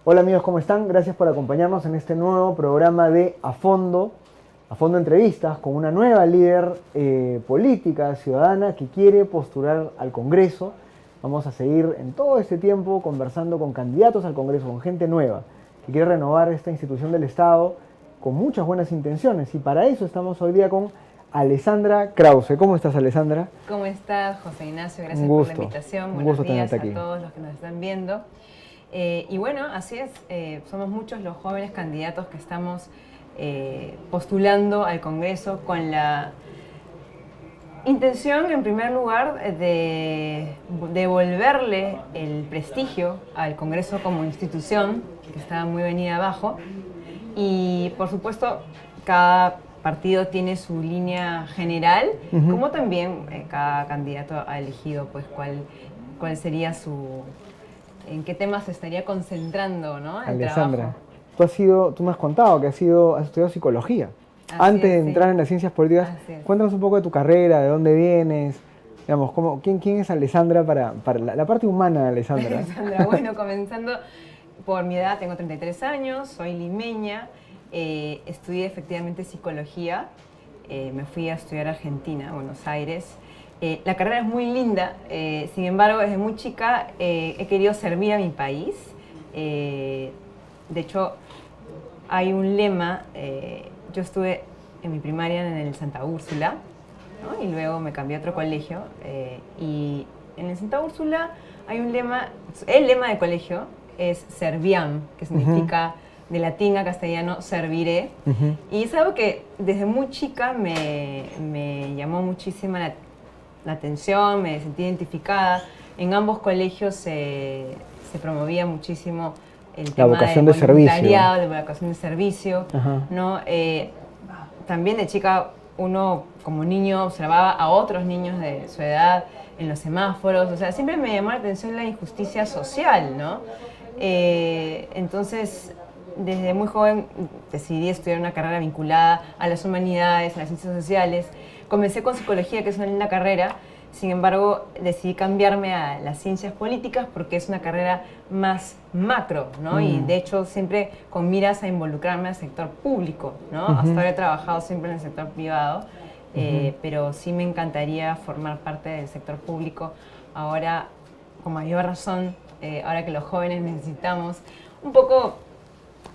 Hola amigos, ¿cómo están? Gracias por acompañarnos en este nuevo programa de A Fondo Entrevistas, con una nueva líder política, ciudadana, que quiere postular al Congreso. Vamos a seguir en todo este tiempo conversando con candidatos al Congreso, con gente nueva, que quiere renovar esta institución del Estado con muchas buenas intenciones. Y para eso estamos hoy día con Alessandra Krause. ¿Cómo estás, Alessandra? ¿Cómo estás, José Ignacio? Un Gracias por la gusto. invitación. Un Buenos gusto días tenerte a aquí. todos los que nos están viendo. Y bueno, así es, somos muchos los jóvenes candidatos que estamos postulando al Congreso con la intención, en primer lugar, de devolverle el prestigio al Congreso como institución, que estaba muy venida abajo. Y, por supuesto, cada partido tiene su línea general, como también cada candidato ha elegido pues cuál sería en qué temas se estaría concentrando, ¿no? El Alessandra, trabajo. tú me has contado que has estudiado psicología. Así Antes de es, sí. entrar en las ciencias políticas, Así es. cuéntanos un poco de tu carrera, de dónde vienes, digamos, quién es Alessandra para la parte humana de Alessandra. Alessandra, bueno, comenzando por mi edad, tengo 33 años, soy limeña, estudié efectivamente psicología, me fui a estudiar a Argentina, a Buenos Aires. La carrera es muy linda, sin embargo, desde muy chica he querido servir a mi país. De hecho, hay un lema, yo estuve en mi primaria en el Santa Úrsula, ¿no? Y luego me cambié a otro colegio, y en el Santa Úrsula hay un lema, el lema del colegio es Serviam, que significa de latín a castellano serviré, y es algo que desde muy chica me llamó muchísimo la atención, me sentí identificada. En ambos colegios se promovía muchísimo el tema vocación del de servicio. voluntariado, de la vocación de servicio, Ajá. ¿no? También de chica uno como niño observaba a otros niños de su edad en los semáforos, o sea, siempre me llamó la atención la injusticia social, ¿no? Entonces, desde muy joven decidí estudiar una carrera vinculada a las humanidades, a las ciencias sociales. Comencé con psicología, que es una linda carrera, sin embargo, decidí cambiarme a las ciencias políticas porque es una carrera más macro, ¿no? Y de hecho siempre con miras a involucrarme al sector público, ¿no? Hasta ahora he trabajado siempre en el sector privado, pero sí me encantaría formar parte del sector público ahora, con mayor razón, ahora que los jóvenes necesitamos un poco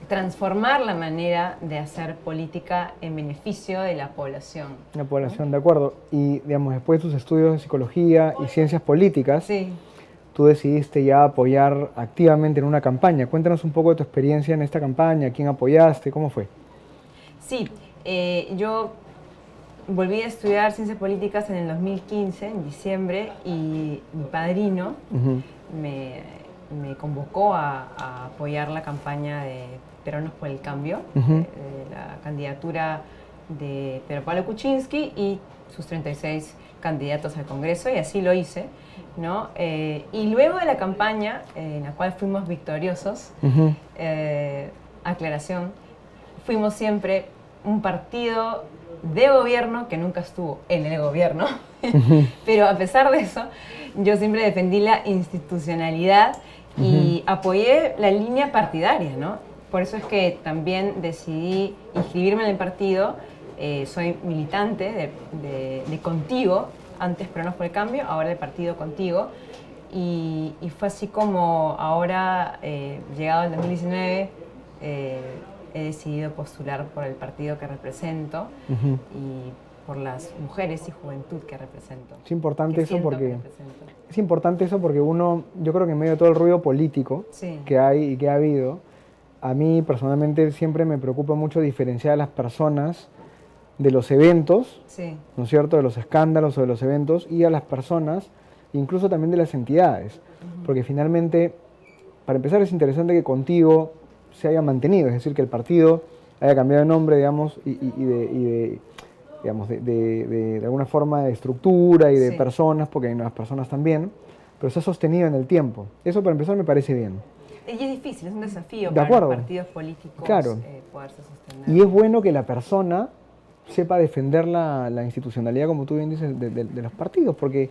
transformar la manera de hacer política en beneficio de la población. La población, de acuerdo. Y, digamos, después de tus estudios de psicología y ciencias políticas, Sí. tú decidiste ya apoyar activamente en una campaña. Cuéntanos un poco de tu experiencia en esta campaña, quién apoyaste, cómo fue. Sí, yo volví a estudiar ciencias políticas en el 2015, en diciembre, y mi padrino me convocó a apoyar la campaña de Peronos por el Cambio, de la candidatura de Pedro Pablo Kuczynski y sus 36 candidatos al Congreso, y así lo hice, ¿no? Y luego de la campaña, en la cual fuimos victoriosos, aclaración, fuimos siempre un partido de gobierno que nunca estuvo en el gobierno, pero a pesar de eso, yo siempre defendí la institucionalidad y apoyé la línea partidaria, ¿no? Por eso es que también decidí inscribirme en el partido. Soy militante de Contigo, antes Peronos por el Cambio, ahora el partido Contigo. Y fue así como ahora, llegado el 2019, he decidido postular por el partido que represento y por las mujeres y juventud que represento. Es importante eso porque represento. es importante eso porque uno, yo creo que en medio de todo el ruido político que hay y que ha habido, a mí personalmente siempre me preocupa mucho diferenciar a las personas de los eventos, ¿no es cierto?, de los escándalos o de los eventos, y a las personas, incluso también de las entidades, porque finalmente, para empezar, es interesante que Contigo se haya mantenido, es decir, que el partido haya cambiado de nombre, digamos, de alguna forma de estructura y de personas, porque hay nuevas personas también, pero se ha sostenido en el tiempo. Eso, para empezar, me parece bien. Y es difícil, es un desafío De para acuerdo. los partidos políticos poderse sostener. Y es bueno que la persona sepa defender la institucionalidad, como tú bien dices, de los partidos, porque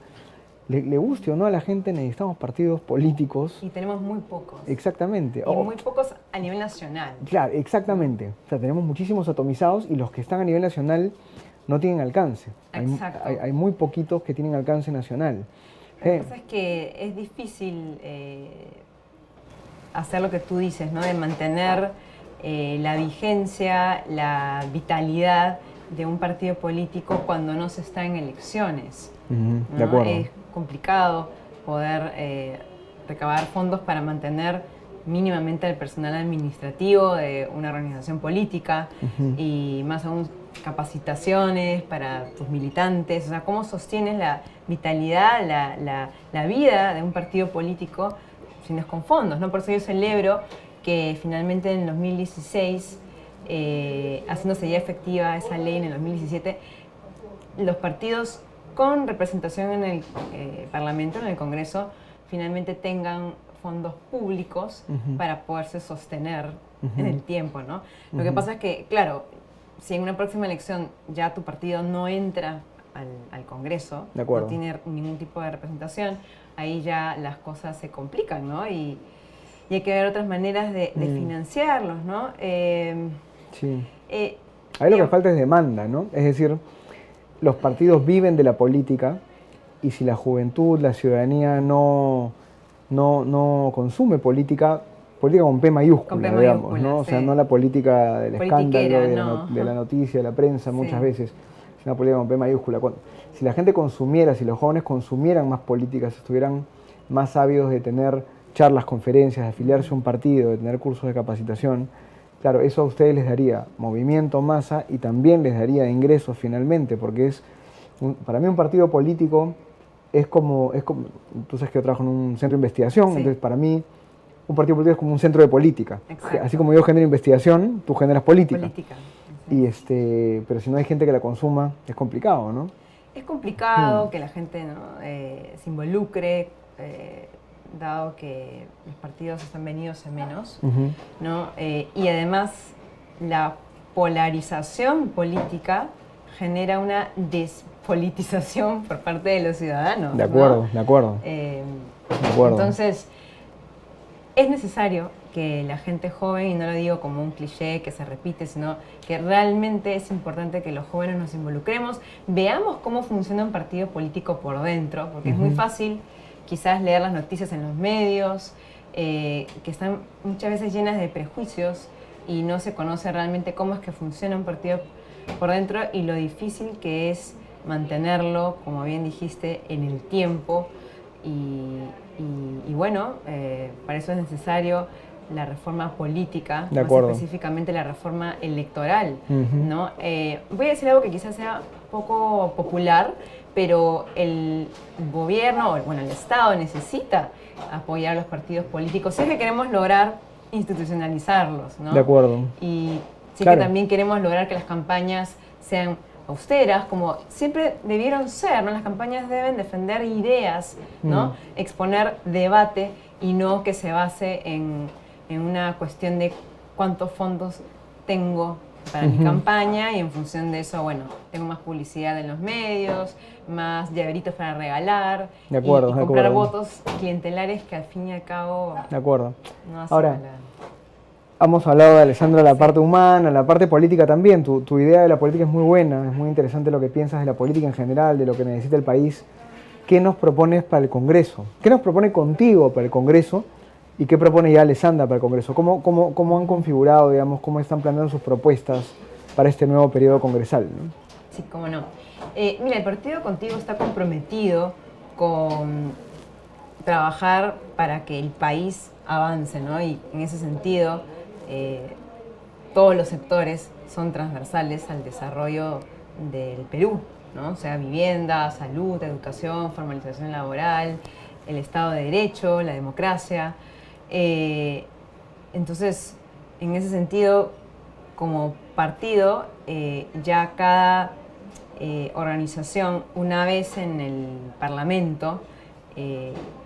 le guste o no a la gente, necesitamos partidos políticos. Y tenemos muy pocos. Exactamente. Y muy pocos a nivel nacional. Claro, exactamente. O sea, tenemos muchísimos atomizados y los que están a nivel nacional no tienen alcance. Exacto. Hay muy poquitos que tienen alcance nacional. Lo que pasa es que es difícil hacer lo que tú dices, ¿no? De mantener la vigencia, la vitalidad de un partido político cuando no se está en elecciones. ¿No? De acuerdo. Es complicado poder recabar fondos para mantener mínimamente al personal administrativo de una organización política y más aún capacitaciones para tus militantes. O sea, ¿cómo sostienes la vitalidad, la vida de un partido político si no es con fondos, ¿no? Por eso yo celebro que finalmente en 2016, haciéndose ya efectiva esa ley en el 2017, los partidos con representación en el Parlamento, en el Congreso, finalmente tengan fondos públicos para poderse sostener en el tiempo, ¿no? Lo que pasa es que, claro, si en una próxima elección ya tu partido no entra al Congreso, no tiene ningún tipo de representación, ahí ya las cosas se complican, ¿no? Y hay que ver otras maneras de financiarlos, ¿no? Sí. Ahí lo que falta es demanda, ¿no? Es decir, los partidos viven de la política y si la juventud, la ciudadanía no consume política con P mayúscula, digamos, ¿no? O sea, no la política del escándalo, de la noticia, de la prensa, muchas veces, sino una política con P mayúscula. Si la gente consumiera, si los jóvenes consumieran más políticas, estuvieran más ávidos de tener charlas, conferencias, de afiliarse a un partido, de tener cursos de capacitación, claro, eso a ustedes les daría movimiento, masa y también les daría ingresos finalmente, porque para mí un partido político es como, tú sabes que yo trabajo en un centro de investigación, entonces para mí un partido político es como un centro de política. Exacto. Así como yo genero investigación, tú generas política. Pero si no hay gente que la consuma, es complicado, ¿no? Es complicado que la gente, ¿no? Se involucre, dado que los partidos están venidos a menos, ¿no? Y además la polarización política genera una despolitización por parte de los ciudadanos. De acuerdo, ¿no? De acuerdo. Entonces, es necesario que la gente joven, y no lo digo como un cliché que se repite, sino que realmente es importante que los jóvenes nos involucremos, veamos cómo funciona un partido político por dentro, porque es muy fácil quizás leer las noticias en los medios, que están muchas veces llenas de prejuicios y no se conoce realmente cómo es que funciona un partido por dentro y lo difícil que es mantenerlo, como bien dijiste, en el tiempo. Y bueno, para eso es necesario la reforma política, más específicamente la reforma electoral, ¿no? Voy a decir algo que quizás sea poco popular, pero el gobierno, bueno, el Estado necesita apoyar a los partidos políticos si es que queremos lograr institucionalizarlos, ¿no? De acuerdo. Y sí que también queremos lograr que las campañas sean austeras, como siempre debieron ser, ¿no? Las campañas deben defender ideas, ¿no? Exponer debate y no que se base en una cuestión de cuántos fondos tengo para mi campaña y en función de eso, bueno, tengo más publicidad en los medios, más llaveritos para regalar y comprar votos clientelares que al fin y al cabo no hacen Ahora, hemos hablado de Alessandra la parte humana, la parte política también. Tu idea de la política es muy buena, es muy interesante lo que piensas de la política en general, de lo que necesita el país. ¿Qué nos propones para el Congreso? ¿Qué nos propone contigo para el Congreso? ¿Y qué propone ya Alessandra para el Congreso? ¿Cómo han configurado, digamos, cómo están planteando sus propuestas para este nuevo periodo congresal, ¿no? Sí, cómo no. Mira, el Partido Contigo está comprometido con trabajar para que el país avance, ¿no? Y en ese sentido, todos los sectores son transversales al desarrollo del Perú, ¿no? O sea, vivienda, salud, educación, formalización laboral, el Estado de Derecho, la democracia. Entonces, en ese sentido, como partido, ya cada organización, una vez en el Parlamento,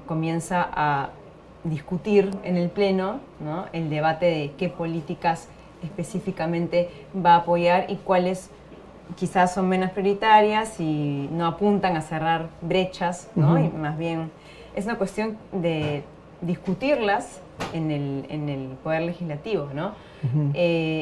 comienza a discutir en el Pleno, ¿no? El debate de qué políticas específicamente va a apoyar y cuáles quizás son menos prioritarias y no apuntan a cerrar brechas, ¿no? Y más bien es una cuestión de discutirlas en el Poder Legislativo, ¿no?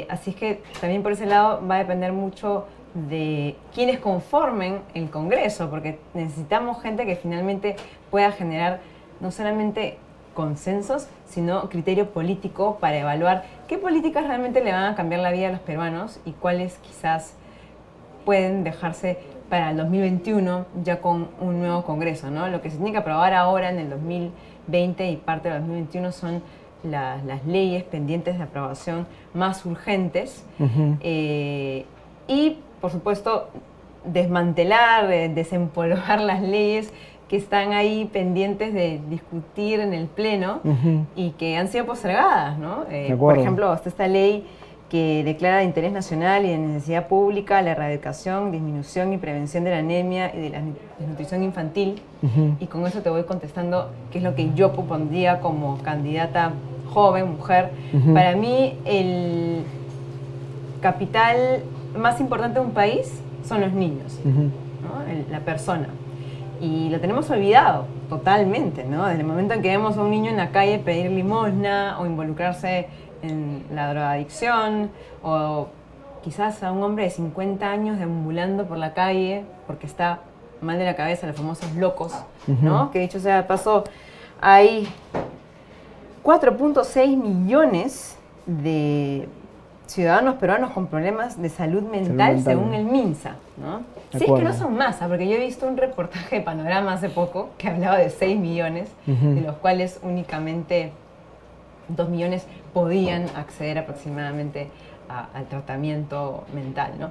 Así es que también por ese lado va a depender mucho de quienes conformen el Congreso, porque necesitamos gente que finalmente pueda generar no solamente consensos, sino criterio político para evaluar qué políticas realmente le van a cambiar la vida a los peruanos y cuáles quizás pueden dejarse para el 2021 ya con un nuevo Congreso, ¿no? Lo que se tiene que aprobar ahora en el 2020 y parte del 2021 son las leyes pendientes de aprobación más urgentes y, por supuesto, desmantelar, desempolvar las leyes que están ahí pendientes de discutir en el Pleno y que han sido postergadas, ¿no? Por ejemplo, está esta ley que declara de interés nacional y de necesidad pública la erradicación, disminución y prevención de la anemia y de la desnutrición infantil. Y con eso te voy contestando qué es lo que yo propondría como candidata joven, mujer. Para mí, el capital más importante de un país son los niños, ¿no? La persona. Y lo tenemos olvidado totalmente, ¿no? Desde el momento en que vemos a un niño en la calle pedir limosna o involucrarse en la drogadicción, o quizás a un hombre de 50 años deambulando por la calle porque está mal de la cabeza, los famosos locos, ¿no? Que dicho sea de paso, hay 4.6 millones de ciudadanos peruanos con problemas de salud mental, según el MINSA, ¿no? Sí, es que no son más, porque yo he visto un reportaje de Panorama hace poco que hablaba de 6 millones, de los cuales únicamente 2 millones podían acceder aproximadamente al tratamiento mental, ¿no?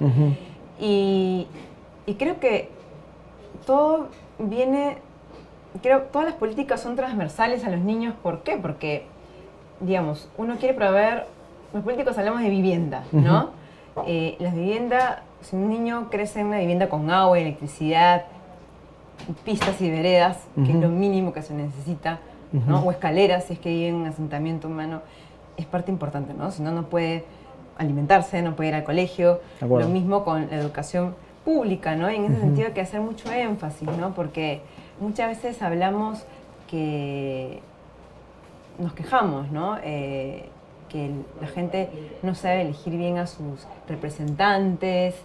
Y creo que todo viene, todas las políticas son transversales a los niños. ¿Por qué? Porque, digamos, uno quiere proveer, los políticos hablamos de vivienda, ¿no? Las viviendas, si un niño crece en una vivienda con agua, electricidad, pistas y veredas, que es lo mínimo que se necesita, ¿no? O escaleras, si es que vive en un asentamiento humano, es parte importante, ¿no? Si no, no puede alimentarse, no puede ir al colegio. Lo mismo con la educación pública, ¿no? Y en ese sentido hay que hacer mucho énfasis, ¿no? Porque muchas veces hablamos que nos quejamos, ¿no? Que la gente no sabe elegir bien a sus representantes,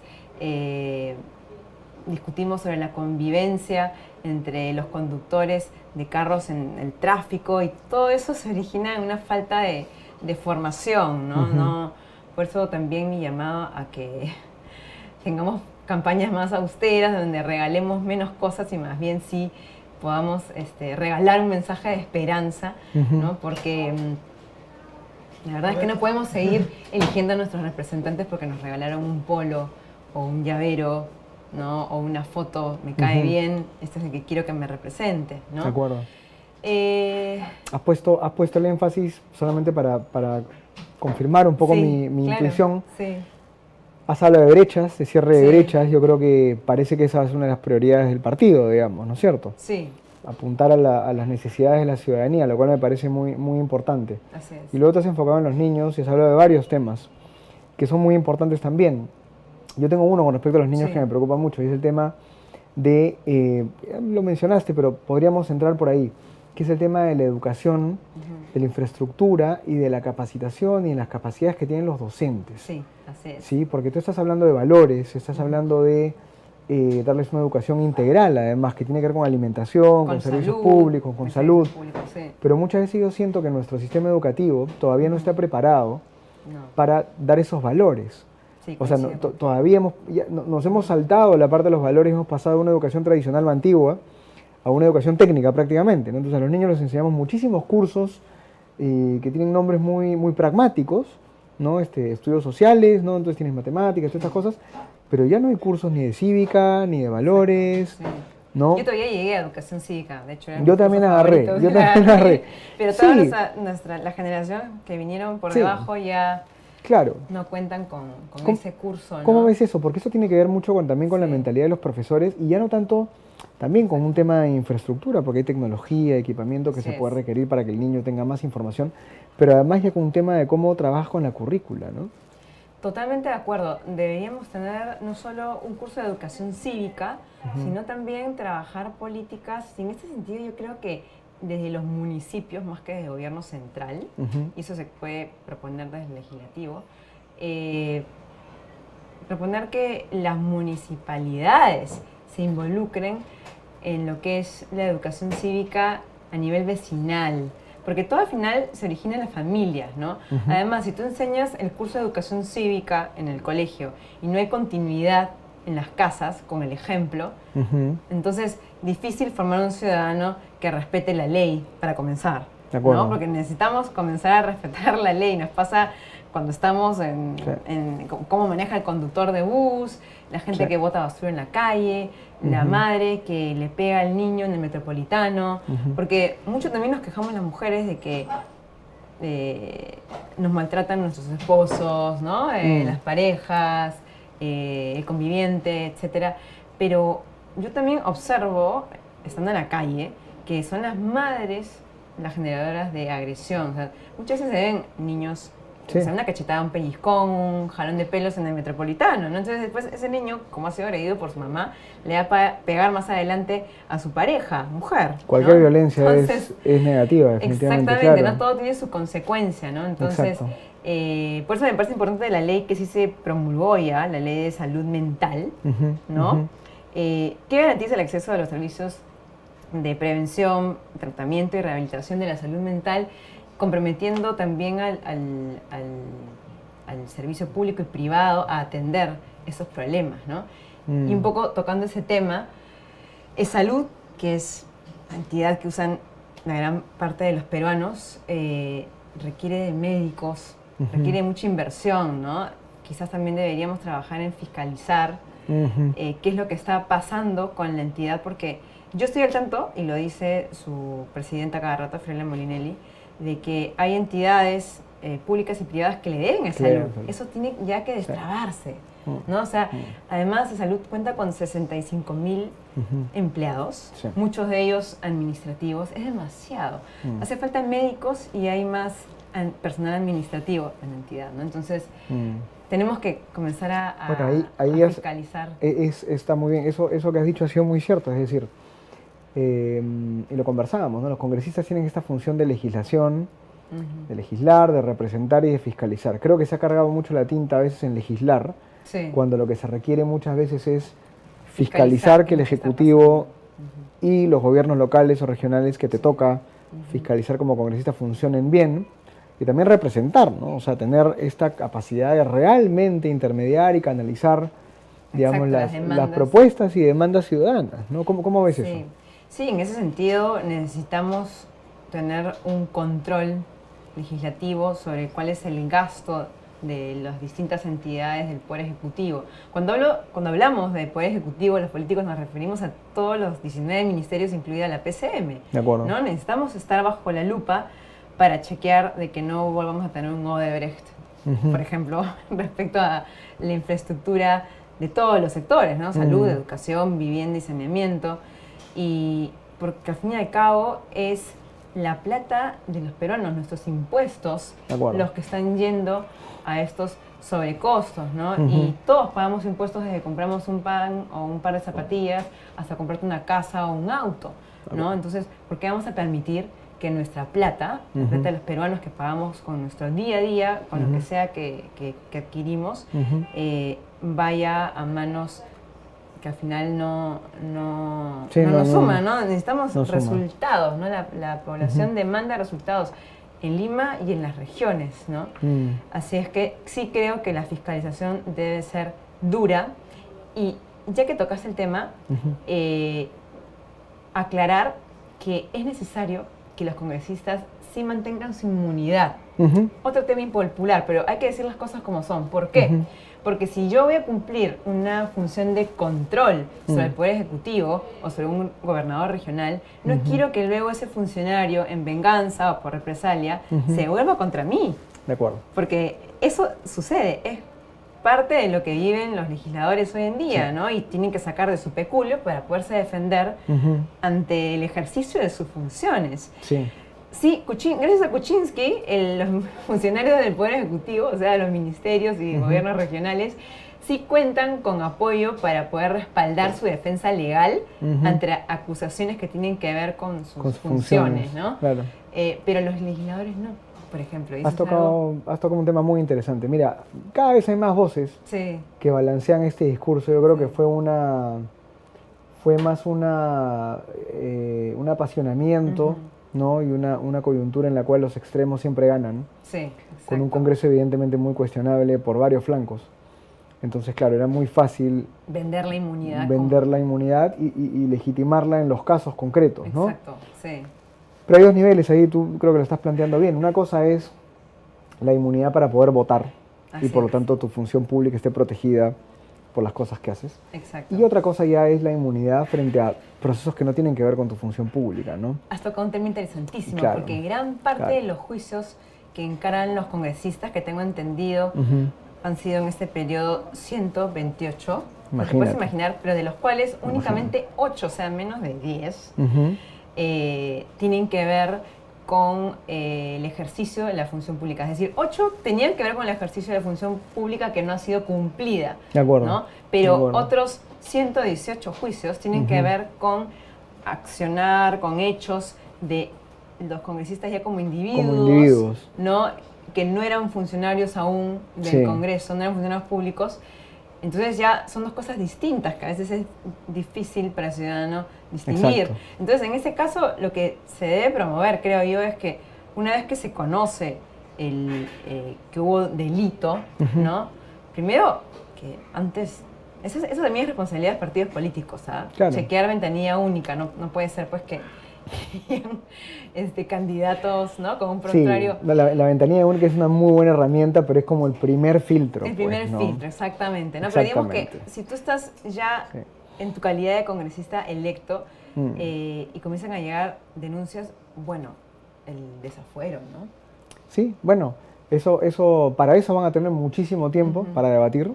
discutimos sobre la convivencia entre los conductores de carros en el tráfico y todo eso se origina en una falta de formación, ¿no? No, por eso también mi llamado a que tengamos campañas más austeras donde regalemos menos cosas y más bien sí podamos regalar un mensaje de esperanza, ¿no? Porque la verdad es que no podemos seguir eligiendo a nuestros representantes porque nos regalaron un polo o un llavero, ¿no? O una foto, me cae bien, este es el que quiero que me represente, ¿no? De acuerdo. Has puesto el énfasis solamente para confirmar un poco mi intuición. Sí. Has hablado de brechas, de cierre de brechas. Yo creo que parece que esa es una de las prioridades del partido, digamos, ¿no es cierto? Sí. Apuntar a las necesidades de la ciudadanía, lo cual me parece muy, muy importante. Así es. Y luego te has enfocado en los niños y has hablado de varios temas que son muy importantes también. Yo tengo uno con respecto a los niños que me preocupa mucho, y es el tema de, lo mencionaste, pero podríamos entrar por ahí, que es el tema de la educación, de la infraestructura y de la capacitación y de las capacidades que tienen los docentes. Sí, así es. Sí, porque tú estás hablando de valores, estás hablando de darles una educación integral, además, que tiene que ver con alimentación, con servicios públicos, con salud. Pero muchas veces yo siento que nuestro sistema educativo todavía no está preparado para dar esos valores. Sí, o sea, todavía nos hemos saltado la parte de los valores, hemos pasado de una educación tradicional o antigua a una educación técnica prácticamente, ¿no? Entonces a los niños les enseñamos muchísimos cursos que tienen nombres muy, muy pragmáticos, ¿no? Estudios sociales, ¿no? Entonces tienes matemáticas, todas estas cosas, pero ya no hay cursos ni de cívica, ni de valores, ¿no? Yo todavía llegué a educación cívica, de hecho. Yo también agarré. Pero toda la generación que vinieron por debajo ya no cuentan con ese curso, ¿no? ¿Cómo ves eso? Porque eso tiene que ver mucho también con la mentalidad de los profesores y ya no tanto también con un tema de infraestructura, porque hay tecnología, equipamiento que se puede requerir para que el niño tenga más información, pero además ya con un tema de cómo trabajas con la currícula, ¿no? Totalmente de acuerdo. Deberíamos tener no solo un curso de educación cívica, sino también trabajar políticas. Y en este sentido yo creo que desde los municipios, más que desde el gobierno central, y eso se puede proponer desde el legislativo, proponer que las municipalidades se involucren en lo que es la educación cívica a nivel vecinal, porque todo al final se origina en las familias, ¿no? Además, si tú enseñas el curso de educación cívica en el colegio y no hay continuidad en las casas con el ejemplo, entonces difícil formar un ciudadano que respete la ley para comenzar, ¿no? Porque necesitamos comenzar a respetar la ley. Nos pasa cuando estamos en cómo maneja el conductor de bus, la gente que bota basura en la calle, la madre que le pega al niño en el metropolitano, porque mucho también nos quejamos las mujeres de que nos maltratan nuestros esposos, ¿no? Las parejas, el conviviente, etcétera. Pero yo también observo, estando en la calle, que son las madres las generadoras de agresión. O sea, muchas veces se ven niños, o sea, una cachetada, un pellizcón, un jalón de pelos en el metropolitano, ¿no? Entonces después ese niño, como ha sido agredido por su mamá, le va a pegar más adelante a su pareja, mujer. Cualquier violencia entonces, es negativa, definitivamente. Exactamente, claro. ¿no? Todo tiene su consecuencia, ¿no? Entonces, por eso me parece importante la ley que sí se promulgó ya, la ley de salud mental, ¿no? Que garantiza el acceso a los servicios de prevención, tratamiento y rehabilitación de la salud mental, comprometiendo también al servicio público y privado a atender esos problemas, ¿no? Y un poco tocando ese tema, salud, que es la entidad que usan la gran parte de los peruanos, requiere de médicos, requiere mucha inversión, ¿no? Quizás también deberíamos trabajar en fiscalizar qué es lo que está pasando con la entidad, porque yo estoy al tanto, y lo dice su presidenta cada rato, Fiorella Molinelli, de que hay entidades públicas y privadas que le deben a salud. Eso tiene ya que destrabarse, ¿no? O sea, además de salud cuenta con 65.000 empleados, muchos de ellos administrativos. Es demasiado. Hace falta médicos y hay más personal administrativo en la entidad, ¿no? Entonces, tenemos que comenzar a fiscalizar. Está muy bien. Eso que has dicho ha sido muy cierto. Es decir, y lo conversábamos, ¿no? Los congresistas tienen esta función de legislación, de legislar, de representar y de fiscalizar. Creo que se ha cargado mucho la tinta a veces en legislar, cuando lo que se requiere muchas veces es fiscalizar que el Ejecutivo y los gobiernos locales o regionales que te toca fiscalizar como congresista funcionen bien, y también representar, ¿no? O sea, tener esta capacidad de realmente intermediar y canalizar, digamos, las propuestas y demandas ciudadanas, ¿no? ¿Cómo ves eso? Sí, en ese sentido necesitamos tener un control legislativo sobre cuál es el gasto de las distintas entidades del Poder Ejecutivo. Cuando hablamos de Poder Ejecutivo, los políticos nos referimos a todos los 19 ministerios, incluida la PCM. De acuerdo. ¿No? Necesitamos estar bajo la lupa para chequear de que no volvamos a tener un Odebrecht, por ejemplo, respecto a la infraestructura de todos los sectores, ¿no? Salud, educación, vivienda y saneamiento. Y porque al fin y al cabo es la plata de los peruanos, nuestros impuestos, los que están yendo a estos sobrecostos, ¿no? Y todos pagamos impuestos desde que compramos un pan o un par de zapatillas hasta comprarte una casa o un auto, ¿no? Entonces, ¿por qué vamos a permitir que nuestra plata, la plata de los peruanos que pagamos con nuestro día a día, con lo que sea que adquirimos, vaya a manos que al final no nos suma, ¿no? Necesitamos resultados, ¿no? La población demanda resultados en Lima y en las regiones, ¿no? Así es que sí creo que la fiscalización debe ser dura. Y ya que tocaste el tema, aclarar que es necesario que los congresistas sí mantengan su inmunidad. Otro tema impopular, pero hay que decir las cosas como son. ¿Por qué? Porque si yo voy a cumplir una función de control sobre el Poder Ejecutivo o sobre un gobernador regional, no quiero que luego ese funcionario, en venganza o por represalia, se vuelva contra mí. De acuerdo. Porque eso sucede, es parte de lo que viven los legisladores hoy en día, ¿no? Y tienen que sacar de su peculio para poderse defender ante el ejercicio de sus funciones. Sí, gracias a Kuczynski, los funcionarios del Poder Ejecutivo, o sea, los ministerios y gobiernos regionales, sí cuentan con apoyo para poder respaldar su defensa legal ante acusaciones que tienen que ver con sus funciones, ¿no? Claro. Pero los legisladores no, por ejemplo. Has tocado un tema muy interesante. Mira, cada vez hay más voces que balancean este discurso. Yo creo que fue más un apasionamiento, ¿no? Y una coyuntura en la cual los extremos siempre ganan. Sí, exacto. Con un Congreso evidentemente muy cuestionable por varios flancos. Entonces, claro, era muy fácil vender la inmunidad y legitimarla en los casos concretos, ¿no? Exacto, sí. Pero hay dos niveles ahí, tú creo que lo estás planteando bien. Una cosa es la inmunidad para poder votar y por lo tanto tu función pública esté protegida por las cosas que haces. Exacto. Y otra cosa ya es la inmunidad frente a procesos que no tienen que ver con tu función pública, ¿no? Has tocado un tema interesantísimo, porque gran parte de los juicios que encaran los congresistas, que tengo entendido, han sido en este periodo 128, te puedes imaginar, pero de los cuales únicamente 8, o sea, menos de 10, tienen que ver con el ejercicio de la función pública. Es decir, 8 tenían que ver con el ejercicio de la función pública que no ha sido cumplida. De acuerdo. ¿no? Pero otros 118 juicios tienen que ver con accionar, con hechos de los congresistas ya como individuos. ¿no? Que no eran funcionarios aún del Congreso, no eran funcionarios públicos. Entonces ya son dos cosas distintas, que a veces es difícil para el ciudadano distinguir. Exacto. Entonces, en ese caso, lo que se debe promover, creo yo, es que una vez que se conoce que hubo delito, ¿no? Primero, que antes... Eso también es responsabilidad de los partidos políticos, ¿ah? Claro. Chequear ventanilla única, no puede ser pues que candidatos, ¿no? Con un prontuario. Sí, la ventanilla única es una muy buena herramienta, pero es como el primer filtro. El primer filtro, exactamente. ¿no? Pero digamos que si tú estás ya en tu calidad de congresista electo y comienzan a llegar denuncias, bueno, el desafuero, ¿no? Sí, bueno, para eso van a tener muchísimo tiempo para debatir.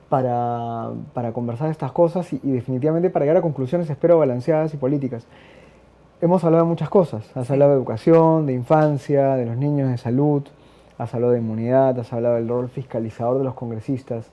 Para conversar estas cosas y definitivamente para llegar a conclusiones, espero, balanceadas y políticas. Hemos hablado de muchas cosas. Has hablado de educación, de infancia, de los niños, de salud, has hablado de inmunidad, has hablado del rol fiscalizador de los congresistas.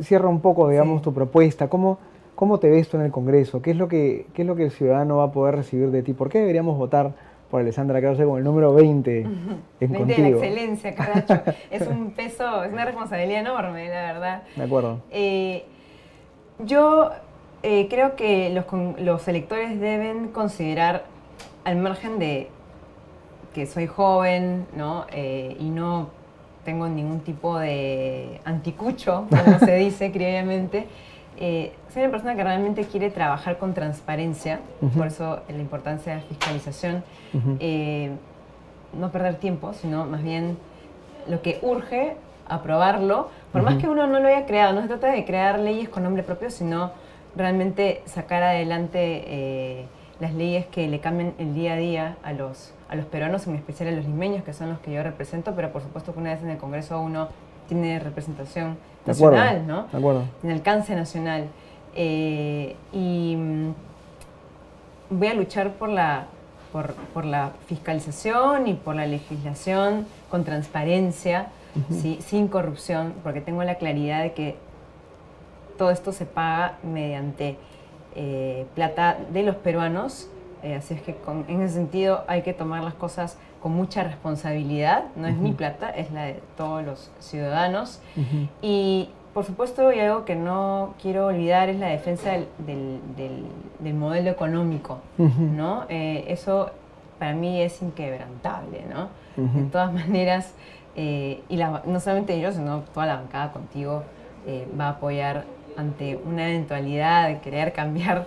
Cierra un poco, digamos, tu propuesta. ¿Cómo te ves tú en el Congreso? ¿Qué es lo que el ciudadano va a poder recibir de ti? ¿Por qué deberíamos votar por Alessandra Krause con el número 20 en 20 Contigo? De la excelencia, caracho. Es un peso, es una responsabilidad enorme, la verdad. De acuerdo. Yo creo que los electores deben considerar, al margen de que soy joven, ¿no? Y no tengo ningún tipo de anticucho, como se dice criollamente, soy una persona que realmente quiere trabajar con transparencia, por eso la importancia de la fiscalización, no perder tiempo, sino más bien lo que urge, aprobarlo, por más que uno no lo haya creado. No se trata de crear leyes con nombre propio, sino realmente sacar adelante las leyes que le cambien el día a día a los peruanos, en especial a los limeños, que son los que yo represento, pero por supuesto que una vez en el Congreso uno tiene representación nacional, ¿no? De acuerdo. Tiene alcance nacional. Y voy a luchar por la fiscalización y por la legislación con transparencia, ¿sí? Sin corrupción, porque tengo la claridad de que todo esto se paga mediante plata de los peruanos, así es que en ese sentido hay que tomar las cosas con mucha responsabilidad. No es mi plata, es la de todos los ciudadanos. Y por supuesto, y algo que no quiero olvidar, es la defensa del modelo económico, ¿no? Eso para mí es inquebrantable, ¿no? De todas maneras, no solamente yo, sino toda la bancada Contigo va a apoyar ante una eventualidad de querer cambiar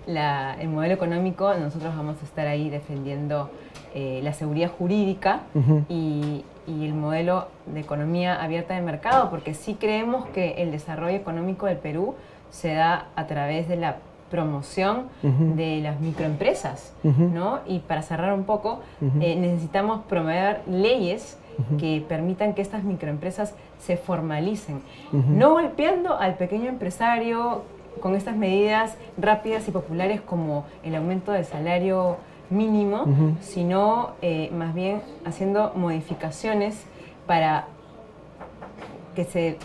el modelo económico. Nosotros vamos a estar ahí defendiendo la seguridad jurídica y el modelo de economía abierta de mercado, porque sí creemos que el desarrollo económico del Perú se da a través de la promoción de las microempresas, ¿no? Y para cerrar un poco, necesitamos promover leyes que permitan que estas microempresas se formalicen, no golpeando al pequeño empresario con estas medidas rápidas y populares como el aumento del salario mínimo, sino más bien haciendo modificaciones para que se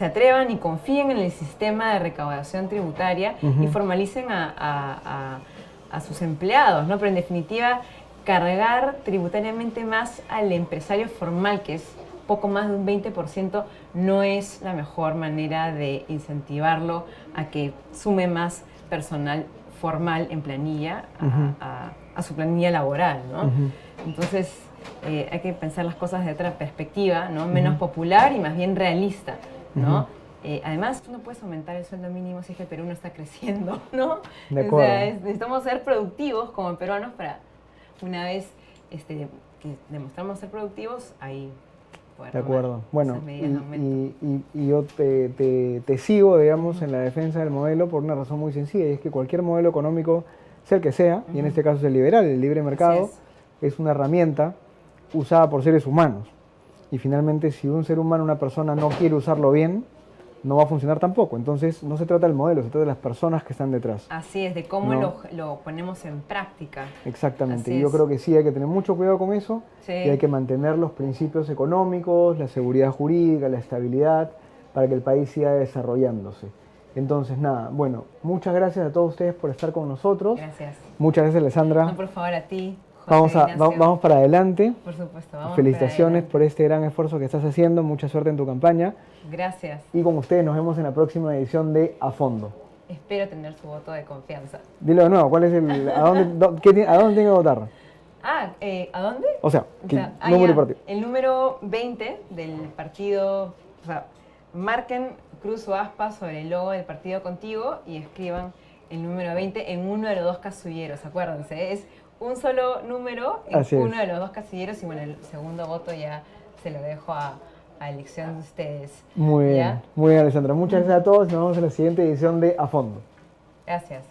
atrevan y confíen en el sistema de recaudación tributaria y formalicen a sus empleados, ¿no? Pero en definitiva, cargar tributariamente más al empresario formal, que es poco más de un 20%, no es la mejor manera de incentivarlo a que sume más personal formal en planilla a su planilla laboral, ¿no? Entonces, hay que pensar las cosas de otra perspectiva, ¿no? Menos popular y más bien realista, ¿no? Además, tú no puedes aumentar el sueldo mínimo si es que el Perú no está creciendo, ¿no? De acuerdo. O sea, necesitamos ser productivos como peruanos para, una vez que demostramos ser productivos, ahí poder de acuerdo. Bueno, esas medidas de aumento. y yo te sigo, digamos, en la defensa del modelo por una razón muy sencilla, y es que cualquier modelo económico, sea el que sea, y en este caso es el liberal, el libre mercado, es una herramienta usada por seres humanos. Y finalmente, si un ser humano, una persona, no quiere usarlo bien, no va a funcionar tampoco. Entonces, no se trata del modelo, se trata de las personas que están detrás. Así es, de cómo lo ponemos en práctica. Exactamente. Y yo creo que sí, hay que tener mucho cuidado con eso. Sí. Y hay que mantener los principios económicos, la seguridad jurídica, la estabilidad, para que el país siga desarrollándose. Entonces, nada, bueno, muchas gracias a todos ustedes por estar con nosotros. Gracias. Muchas gracias, Alessandra. No, por favor, a ti, José Vamos para adelante. Por supuesto, vamos. Felicitaciones por este gran esfuerzo que estás haciendo. Mucha suerte en tu campaña. Gracias. Y con ustedes nos vemos en la próxima edición de A Fondo. Espero tener su voto de confianza. Dilo de nuevo, ¿cuál es ¿a dónde tiene que votar? ¿A dónde? O sea, número y partido. El número 20 del partido, o sea, marquen cruz o aspa sobre el logo del partido Contigo y escriban el número 20 en uno de los dos casilleros, acuérdense, es un solo número en uno de los dos casilleros y bueno, el segundo voto ya se lo dejo a elección de ustedes. Muy bien, muy bien, Alessandra. Muchas gracias a todos y nos vemos en la siguiente edición de A Fondo. Gracias.